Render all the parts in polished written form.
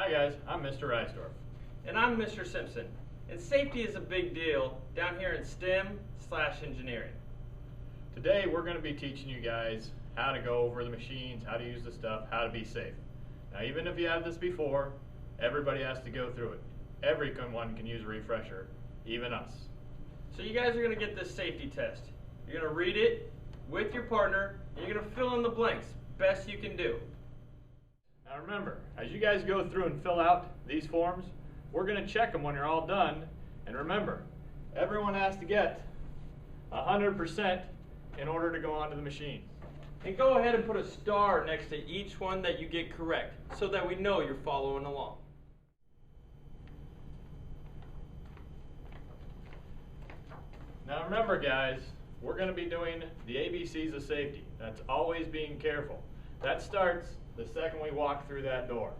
Hi guys, I'm Mr. Reisdorf. And I'm Mr. Simpson. And safety is a big deal down here in STEM/engineering. Today we're going to be teaching you guys how to go over the machines, how to use the stuff, how to be safe. Now even if you have this before, everybody has to go through it. Everyone can use a refresher, even us. So you guys are going to get this safety test. You're going to read it with your partner, and you're going to fill in the blanks best you can do. Now remember, as you guys go through and fill out these forms, we're going to check them when you're all done. And remember, everyone has to get 100% in order to go onto the machine. And go ahead and put a star next to each one that you get correct so that we know you're following along. Now remember guys, we're going to be doing the ABCs of safety. That's always being careful. That starts the second we walk through that door.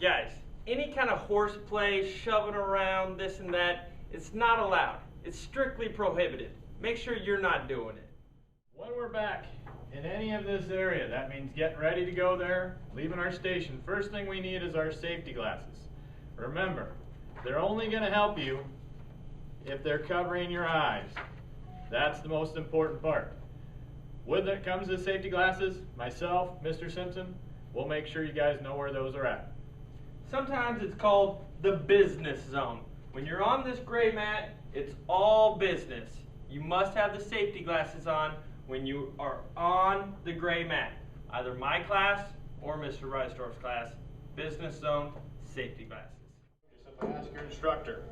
Guys, any kind of horseplay, shoving around, this and that, it's not allowed. It's strictly prohibited. Make sure you're not doing it. When we're back in any of this area, that means getting ready to go there, leaving our station. First thing we need is our safety glasses. Remember, they're only going to help you if they're covering your eyes. That's the most important part. When it comes to safety glasses, myself, Mr. Simpson, we'll make sure you guys know where those are at. Sometimes it's called the business zone. When you're on this gray mat, it's all business. You must have the safety glasses on when you are on the gray mat. Either my class or Mr. Reisdorf's class, business zone, safety glasses. Just simply ask your instructor.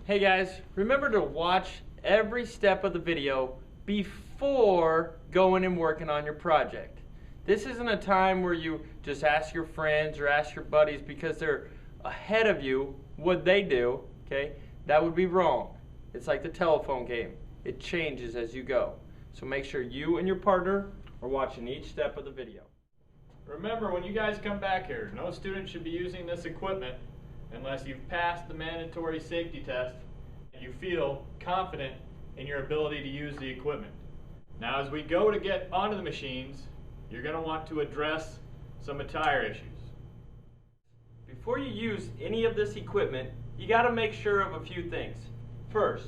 Hey guys, remember to watch every step of the video before going and working on your project. This isn't a time where you just ask your friends or ask your buddies because they're ahead of you what they do, okay? That would be wrong. It's like the telephone game. It changes as you go. So make sure you and your partner are watching each step of the video. Remember, when you guys come back here, no student should be using this equipment unless you've passed the mandatory safety test and you feel confident in your ability to use the equipment. Now as we go to get onto the machines, you're going to want to address some attire issues. Before you use any of this equipment, you got to make sure of a few things. First,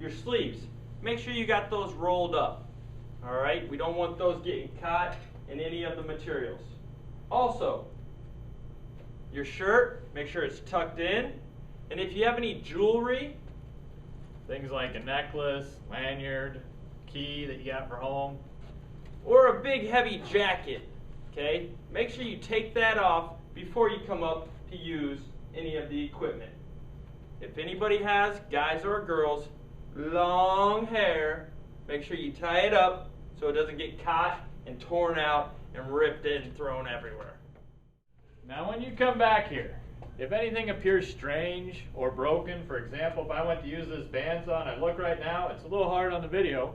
your sleeves. Make sure you got those rolled up. Alright, we don't want those getting caught in any of the materials. Also, your shirt, make sure it's tucked in. And if you have any jewelry, things like a necklace, lanyard, key that you got for home, or a big heavy jacket, okay? Make sure you take that off before you come up to use any of the equipment. If anybody has, guys or girls, long hair, make sure you tie it up so it doesn't get caught and torn out and ripped and thrown everywhere. Now when you come back here, if anything appears strange or broken, for example, if I went to use this bandsaw and I look right now, it's a little hard on the video,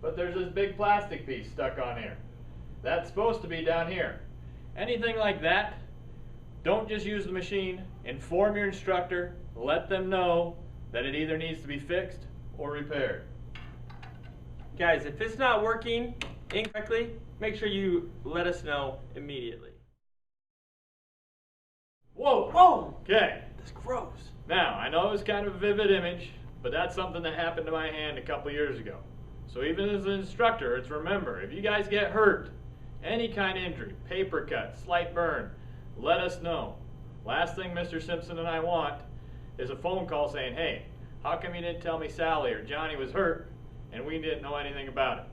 but there's this big plastic piece stuck on here. That's supposed to be down here. Anything like that, don't just use the machine. Inform your instructor, let them know that it either needs to be fixed or repaired. Guys, if it's not working incorrectly, make sure you let us know immediately. Whoa! Whoa! Okay. That's gross. Now, I know it was kind of a vivid image, but that's something that happened to my hand a couple years ago. So even as an instructor, it's remember, if you guys get hurt, any kind of injury, paper cut, slight burn, let us know. Last thing Mr. Simpson and I want is a phone call saying, hey, how come you didn't tell me Sally or Johnny was hurt and we didn't know anything about it?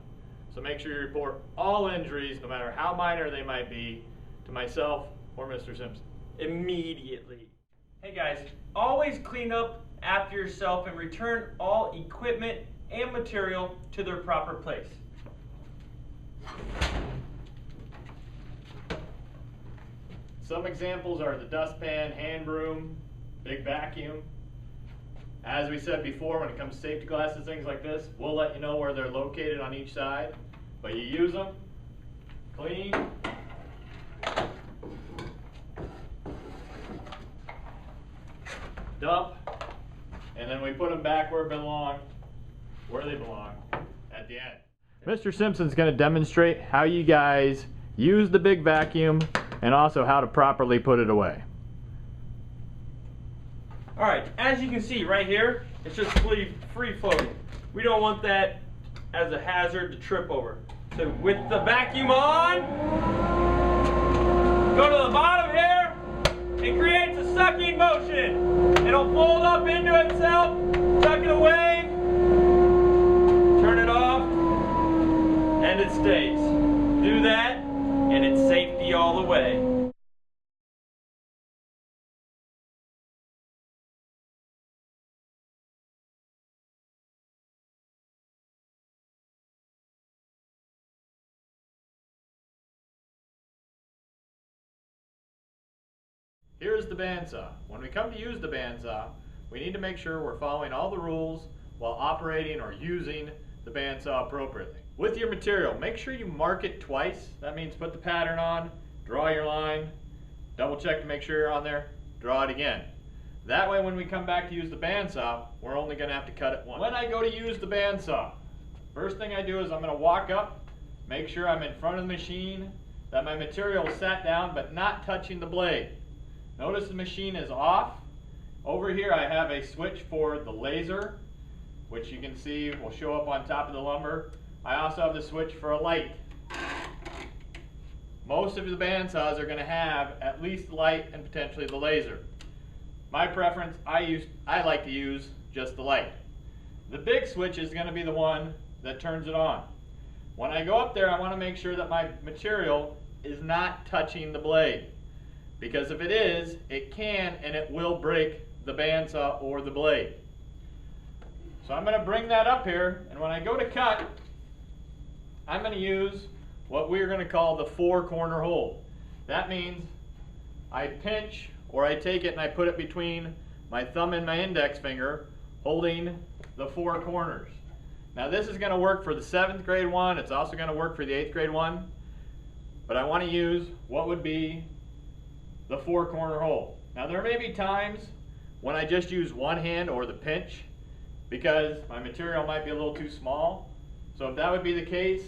So make sure you report all injuries, no matter how minor they might be, to myself or Mr. Simpson. Immediately. Hey guys, always clean up after yourself and return all equipment and material to their proper place. Some examples are the dustpan, hand broom, big vacuum. As we said before, when it comes to safety glasses, things like this, we'll let you know where they're located on each side, but you use them, clean, dump, and then we put them back where they belong at the end. Mr. Simpson's going to demonstrate how you guys use the big vacuum and also how to properly put it away. Alright, as you can see right here, it's just free floating. We don't want that as a hazard to trip over. So with the vacuum on, go to the bottom here, it creates a sucking motion. It'll fold up into itself, suck it away, turn it off, and it stays. Do that, and it's safety all the way. Here's the bandsaw. When we come to use the bandsaw, we need to make sure we're following all the rules while operating or using the bandsaw appropriately. With your material, make sure you mark it twice. That means put the pattern on, draw your line, double check to make sure you're on there, draw it again. That way when we come back to use the bandsaw, we're only going to have to cut it once. When I go to use the bandsaw, first thing I do is I'm going to walk up, make sure I'm in front of the machine, that my material is sat down but not touching the blade. Notice the machine is off. Over here I have a switch for the laser, which you can see will show up on top of the lumber. I also have the switch for a light. Most of the bandsaws are going to have at least the light and potentially the laser. My preference, I like to use just the light. The big switch is going to be the one that turns it on. When I go up there, I want to make sure that my material is not touching the blade. Because if it is, it can and it will break the bandsaw or the blade. So I'm going to bring that up here, and when I go to cut, I'm going to use what we're going to call the 4-corner hold. That means I pinch or I take it and I put it between my thumb and my index finger, holding the 4 corners. Now this is going to work for the 7th grade one, it's also going to work for the 8th grade one, but I want to use what would be the 4-corner hold. Now there may be times when I just use one hand or the pinch because my material might be a little too small. So if that would be the case,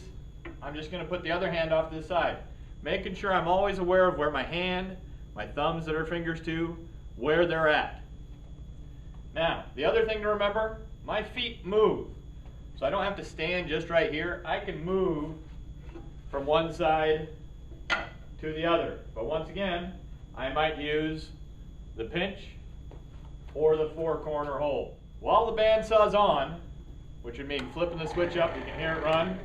I'm just going to put the other hand off to the side, making sure I'm always aware of where my hand, my thumbs that are fingers to, where they're at. Now, the other thing to remember, my feet move. So I don't have to stand just right here. I can move from one side to the other. But once again, I might use the pinch or the 4-corner hold. While the bandsaw's on, which would mean flipping the switch up, you can hear it run,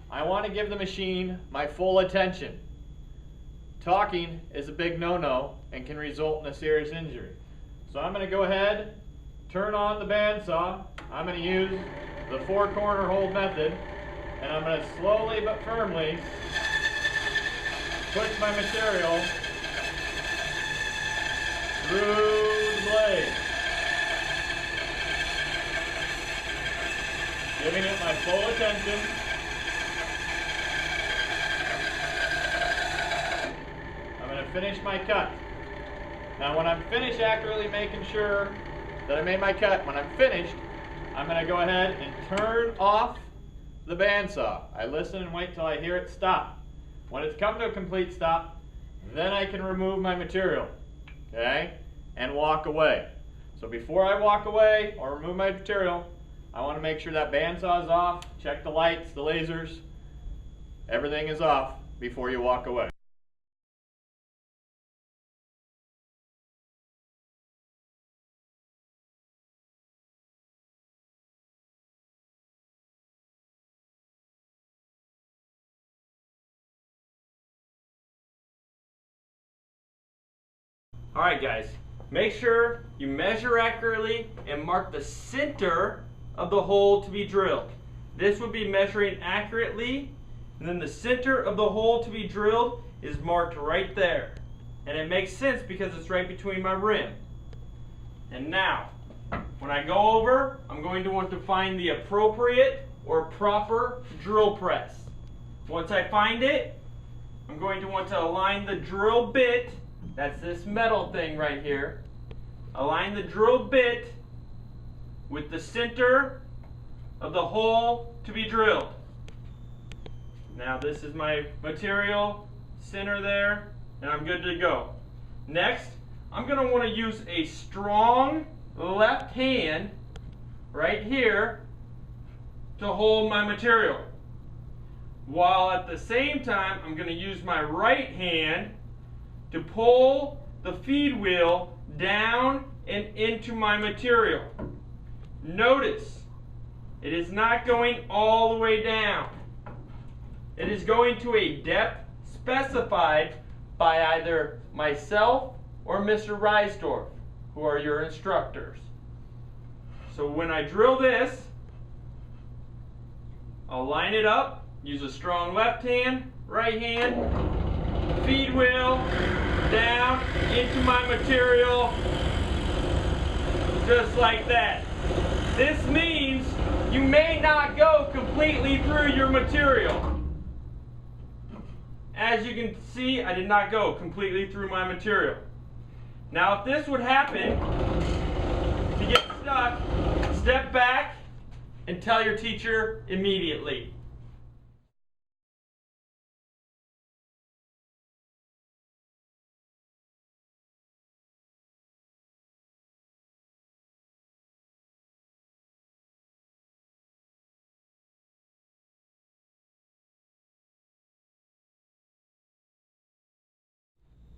I want to give the machine my full attention. Talking is a big no-no and can result in a serious injury. So I'm going to go ahead, turn on the bandsaw. I'm going to use the 4-corner hold method, and I'm going to slowly but firmly push my material through the blade, giving it my full attention. I'm going to finish my cut. Now when I'm finished accurately making sure that I made my cut, when I'm finished, I'm going to go ahead and turn off the bandsaw. I listen and wait till I hear it stop. When it's come to a complete stop, then I can remove my material. Okay, and walk away. So before I walk away or remove my material, I want to make sure that bandsaw is off, check the lights, the lasers, everything is off before you walk away. Alright guys, make sure you measure accurately and mark the center of the hole to be drilled. This would be measuring accurately, and then the center of the hole to be drilled is marked right there. And it makes sense because it's right between my rim. And now, when I go over, I'm going to want to find the appropriate or proper drill press. Once I find it, I'm going to want to align the drill bit. That's this metal thing right here. Align the drill bit with the center of the hole to be drilled. Now this is my material, center there, and I'm good to go. Next, I'm going to want to use a strong left hand right here to hold my material. While at the same time, I'm going to use my right hand to pull the feed wheel down and into my material. Notice, it is not going all the way down. It is going to a depth specified by either myself or Mr. Reisdorf, who are your instructors. So when I drill this, I'll line it up, use a strong left hand, right hand, feed wheel, down into my material, just like that. This means you may not go completely through your material. As you can see, I did not go completely through my material. Now if this would happen, if you get stuck, step back and tell your teacher immediately.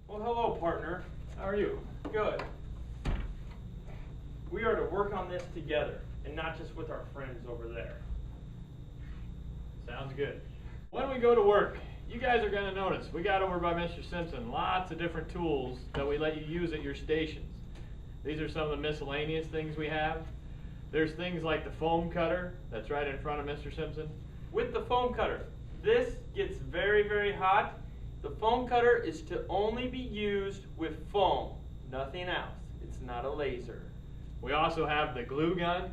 Well, hello, partner. How are you? Good. We are to work on this together, and not just with our friends over there. Sounds good. When we go to work, you guys are going to notice we got over by Mr. Simpson lots of different tools that we let you use at your stations. These are some of the miscellaneous things we have. There's things like the foam cutter that's right in front of Mr. Simpson. With the foam cutter, this gets very, very hot. The foam cutter is to only be used with foam, nothing else. It's not a laser. We also have the glue gun.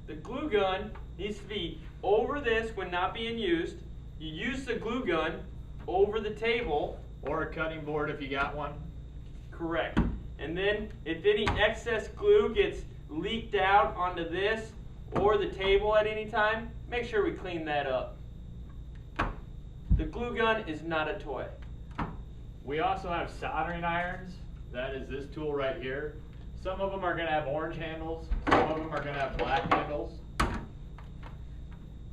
The glue gun needs to be over this when not being used. You use the glue gun over the table. Or a cutting board if you got one. Correct. And then if any excess glue gets leaked out onto this or the table at any time, make sure we clean that up. The glue gun is not a toy. We also have soldering irons. That is this tool right here. Some of them are going to have orange handles. Some of them are going to have black handles.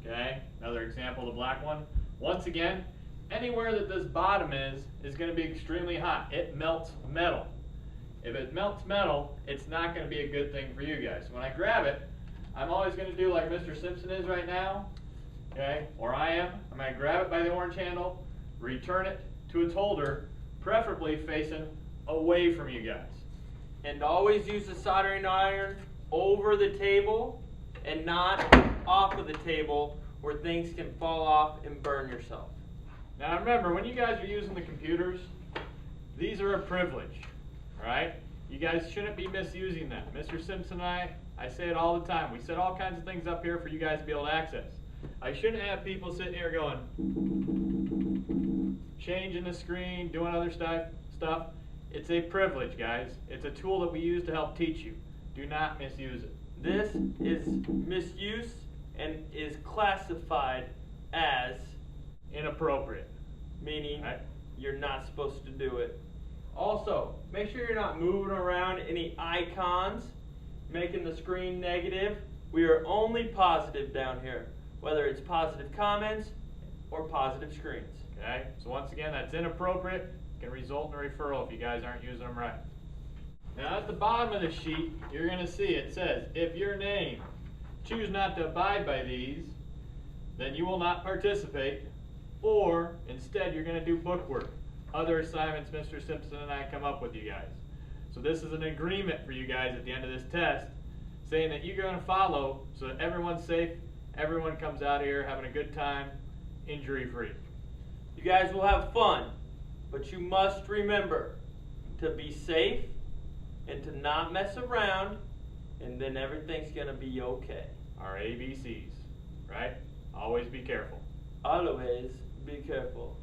Okay, another example of the black one. Once again, anywhere that this bottom is going to be extremely hot. It melts metal. If it melts metal, it's not going to be a good thing for you guys. When I grab it, I'm always going to do like Mr. Simpson is right now. Okay, or I am. I'm going to grab it by the orange handle, return it to its holder, preferably facing away from you guys. And always use the soldering iron over the table and not off of the table where things can fall off and burn yourself. Now remember, when you guys are using the computers, these are a privilege, right? You guys shouldn't be misusing them. Mr. Simpson and I say it all the time. We set all kinds of things up here for you guys to be able to access. I shouldn't have people sitting here going, changing the screen, doing other stuff. It's a privilege, guys. It's a tool that we use to help teach you. Do not misuse it. This is misuse and is classified as inappropriate. Meaning you're not supposed to do it. Also, make sure you're not moving around any icons, making the screen negative. We are only positive down here, whether it's positive comments or positive screens. Okay, so once again, that's inappropriate. Can result in a referral if you guys aren't using them right. Now at the bottom of the sheet, you're going to see it says, if your name choose not to abide by these, then you will not participate, or instead you're going to do book work. Other assignments Mr. Simpson and I come up with you guys. So this is an agreement for you guys at the end of this test, saying that you're going to follow so that everyone's safe, everyone comes out here having a good time, injury-free. You guys will have fun, but you must remember to be safe and to not mess around, and then everything's going to be okay. Our ABCs, right? Always be careful. Always be careful.